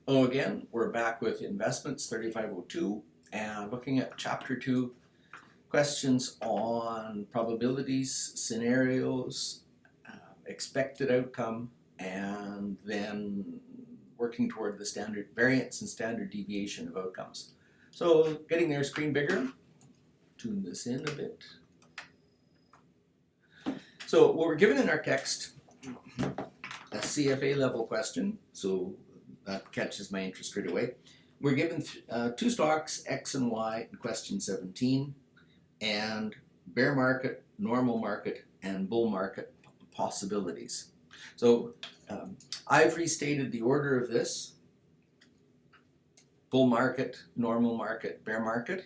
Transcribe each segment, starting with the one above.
Hello again, we're back with Investments 3502 and looking at Chapter 2, questions on probabilities, scenarios, expected outcome, and then working toward the standard variance and standard deviation of outcomes. So getting their screen bigger, tune this in a bit. So what we're given in our text, a CFA level question, so that catches my interest right away. We're given two stocks, X and Y, in question 17, and bear market, normal market, and bull market possibilities. So I've restated the order of this: bull market, normal market, bear market,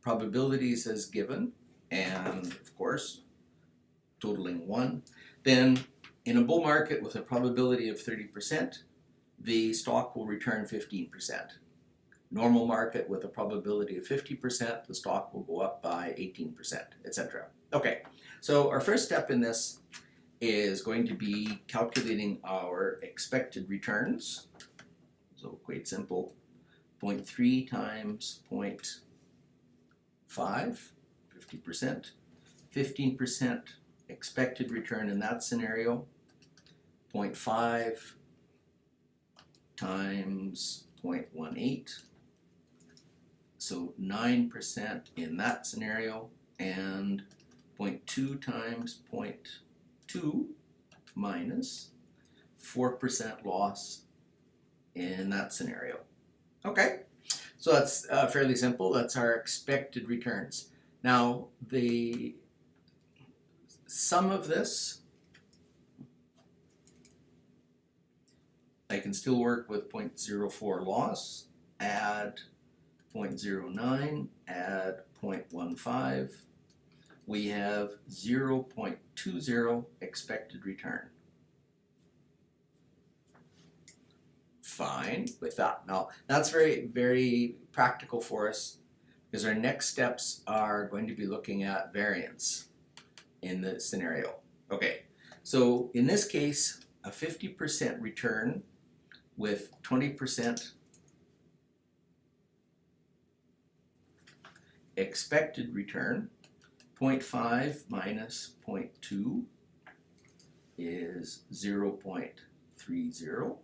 probabilities as given, and of course, totaling 1. Then in a bull market with a probability of 30%, the stock will return 15%. Normal market with a probability of 50%, the stock will go up by 18%, etc. Okay, so our first step in this is going to be calculating our expected returns. So quite simple, 0.3 times 0.5, 50%, 15% expected return in that scenario, 0.5 times 0.18, so 9% in that scenario, and 0.2 times 0.2 minus 4% loss in that scenario. Okay, so that's fairly simple. That's our expected returns. Now the sum of this, I can still work with 0.04 loss, add 0.09, add 0.15. We have 0.20 expected return. Fine with that. Now that's very, very practical for us because our next steps are going to be looking at variance in the scenario. Okay, so in this case, a 50% return with 20% expected return, 0.5 minus 0.2 is 0.30.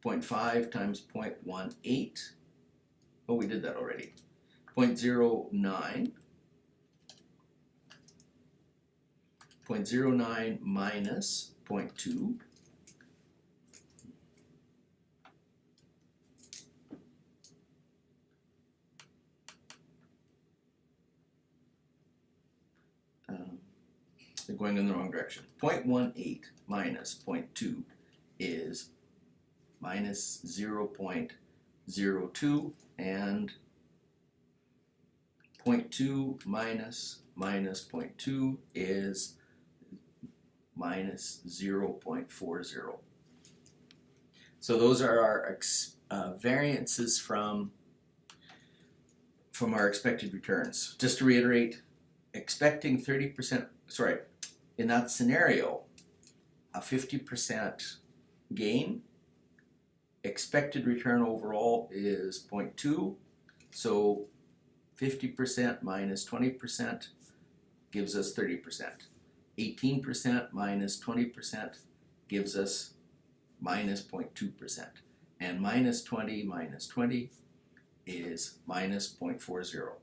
0.5 times 0.18, oh, we did that already, 0.09, 0.09 minus 0.2, they're going in the wrong direction. 0.18 minus 0.2 is minus 0.02, and 0.2 minus 0.2 is minus 0.40. So those are our variances from our expected returns. Just to reiterate, expecting 30%, sorry, in that scenario, a 50% gain. Expected return overall is 0.2, so 50% minus 20% gives us 30%. 18% minus 20% gives us minus 0.2%. And minus 20 minus 20 is minus 0.40.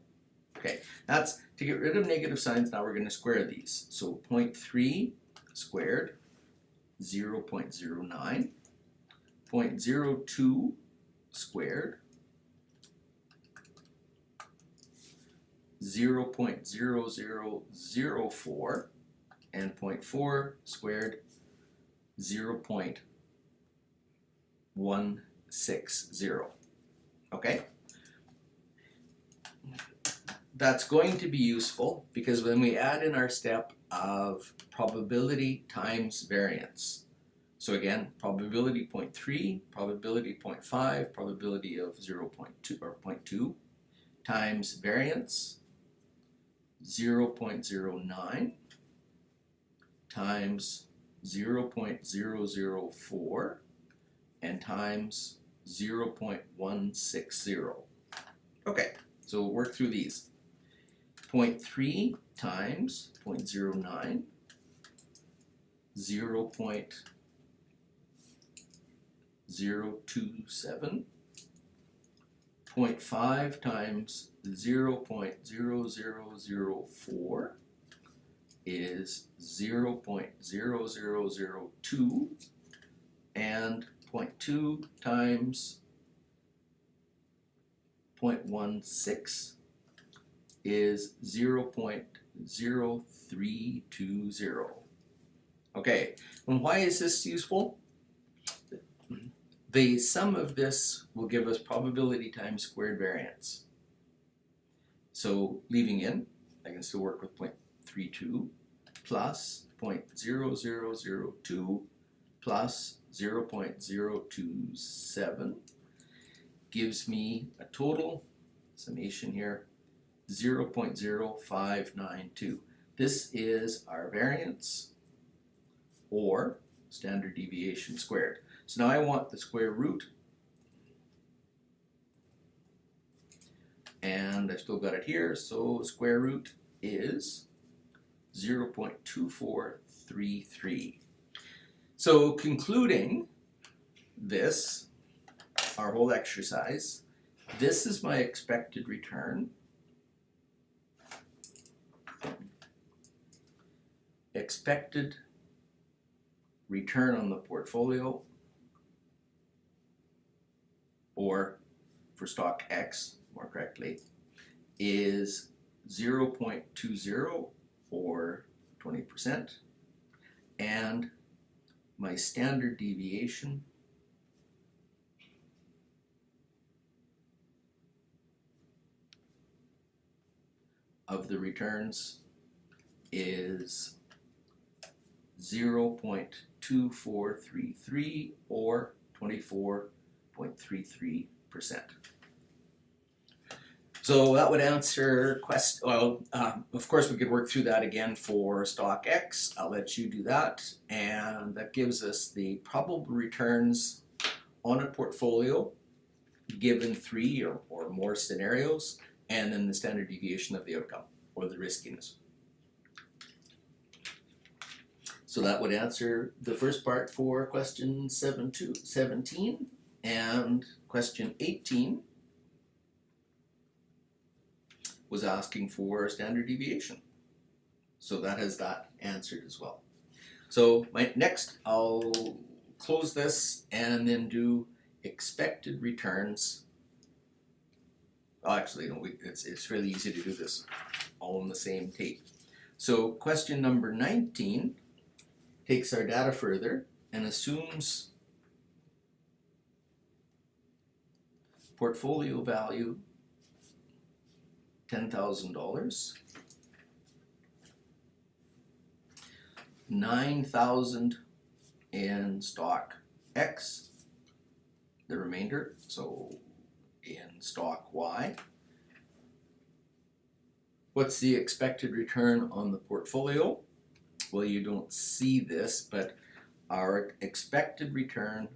Okay, that's to get rid of negative signs. Now we're going to square these. So 0.3 squared, 0.09. 0.02 squared, 0.0004, and 0.4 squared, 0.160. Okay? That's going to be useful because when we add in our step of probability times variance, so again, probability 0.3, probability 0.5, probability of 0.2 or 0.2 times variance 0.09 times 0.004 and times 0.160. Okay, so we'll work through these. 0.3 times 0.09, 0.027, 0.5 times 0.0004 is 0.0002, and 0.2 times 0.16 is 0.0320. Okay, and why is this useful? The sum of this will give us probability times squared variance. So leaving in, I can still work with 0.32 plus 0.0002 plus 0.027 gives me a total summation here 0.0592. This is our variance or standard deviation squared. So now I want the square root, and I've still got it here, so square root is 0.2433. So concluding this, our whole exercise, this is my expected return. Expected return on the portfolio, or for stock X more correctly, is 0.20 or 20%, and my standard deviation of the returns is 0.2433 or 24.33%. So that would answer of course we could work through that again for stock X. I'll let you do that, and that gives us the probable returns on a portfolio given 3 or more scenarios, and then the standard deviation of the outcome or the riskiness. So that would answer the first part for question 17, and question 18 was asking for standard deviation. So that has that answered as well. So next I'll close this and then do expected returns. Oh, actually, no, it's really easy to do this all on the same tape. So question number 19 takes our data further and assumes portfolio value $10,000, 9,000 in stock X, the remainder, so in stock Y. What's the expected return on the portfolio? Well, you don't see this, but our expected return,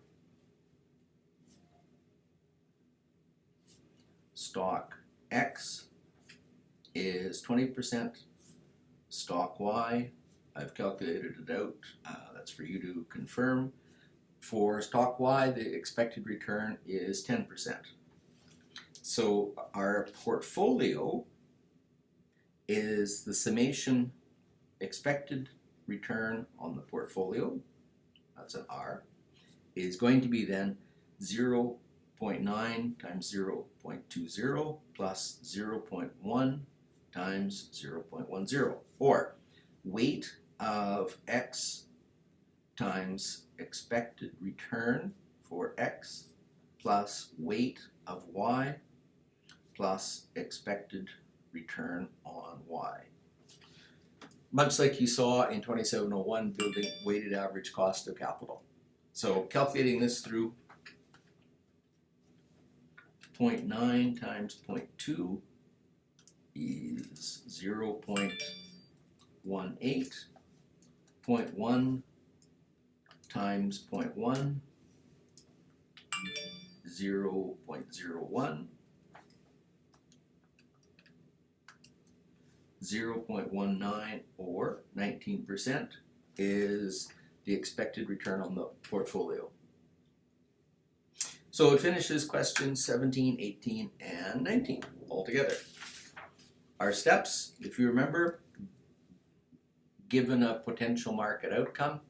stock X, is 20%, stock Y, I've calculated it out, that's for you to confirm. For stock Y, the expected return is 10%. So our portfolio is the summation expected return on the portfolio, that's an R, is going to be then 0.9 times 0.20 plus 0.1 times 0.10, or weight of X times expected return for X plus weight of Y plus expected return on Y. Much like you saw in 2701, building weighted average cost of capital. So calculating this through 0.9 times 0.2 is 0.18, 0.1 times 0.1, 0.01, 0.19, or 19% is the expected return on the portfolio. So it finishes questions 17, 18, and 19 altogether. Our steps, if you remember, given a potential market outcome,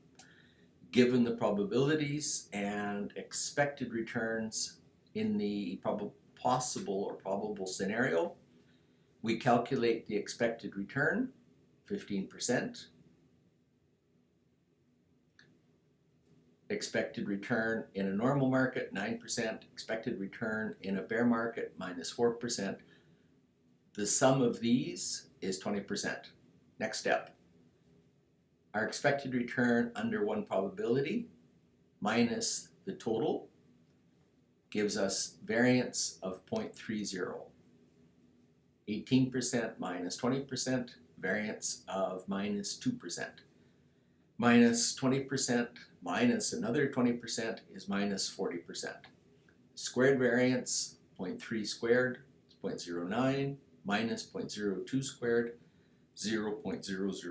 given the probabilities and expected returns in the possible or probable scenario, we calculate the expected return, 15%. Expected return in a normal market, 9%. Expected return in a bear market, minus 4%. The sum of these is 20%. Next step. Our expected return under one probability minus the total gives us variance of 0.30. 18% minus 20%, variance of minus 2%. Minus 20% minus another 20% is minus 40%. Squared variance, 0.3 squared, is 0.09, minus 0.02 squared, 0.00.